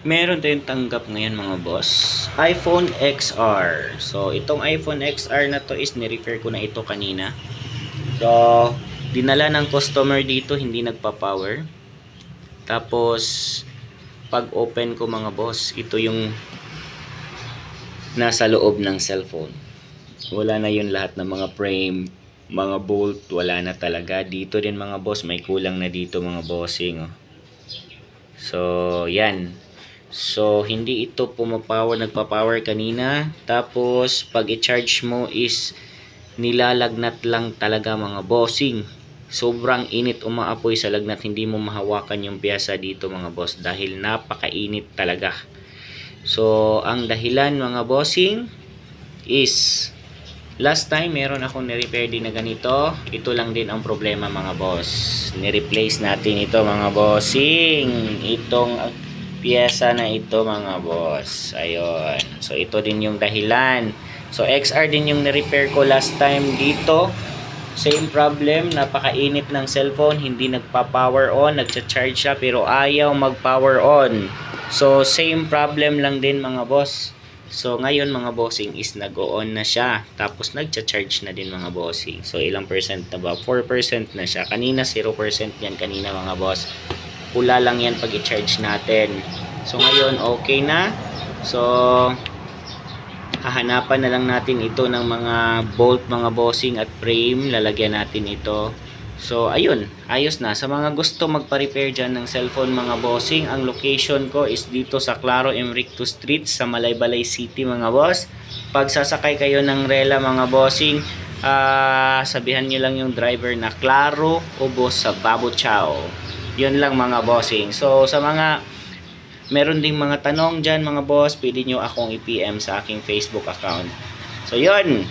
Meron tayong tanggap ngayon mga boss, iPhone XR. So itong iPhone XR na to is ni-repair ko na ito kanina. So dinala ng customer dito, hindi nagpa-power. Tapos pag open ko mga boss, ito yung nasa loob ng cellphone. Wala na yun, lahat ng mga frame, mga bolt, wala na talaga. Dito din mga boss, may kulang na dito mga bossing. So yan. So hindi ito pumapower, nagpa-power kanina. Tapos pag i-charge mo is nilalagnat lang talaga mga bossing. Sobrang init, umaapoy sa lagnat, hindi mo mahawakan yung piyasa dito mga boss dahil napakainit talaga. So ang dahilan mga bossing is last time meron akong ni-repair din na ganito. Ito lang din ang problema mga boss. Ni-replace natin ito mga bossing. Itong piyesa na ito mga boss. Ayun. So ito din yung dahilan. So XR din yung ni-repair ko last time dito. Same problem, napakainit ng cellphone, hindi nagpa-power on, nagcha-charge siya pero ayaw mag-power on. So same problem lang din mga boss. So ngayon mga bossing is nag-on na siya, tapos nagcha-charge na din mga bossing. So ilang percent na ba? 4% na siya. Kanina 0% yan kanina mga boss. Pula lang yan pag i-charge natin. So ngayon okay na. So hahanapan na lang natin ito ng mga bolt mga bossing at frame. Lalagyan natin ito. So ayun, ayos na. Sa mga gusto magpa-repair dyan ng cellphone mga bossing, ang location ko is dito sa Claro Emricto Street sa Malaybalay City mga boss. Pag sasakay kayo ng rela mga bossing, sabihan nyo lang yung driver na Claro Ubos sa Babo Chao. Yun lang mga bossing. So sa mga meron ding mga tanong dyan mga boss, pwede nyo akong i-PM sa aking Facebook account. So yun,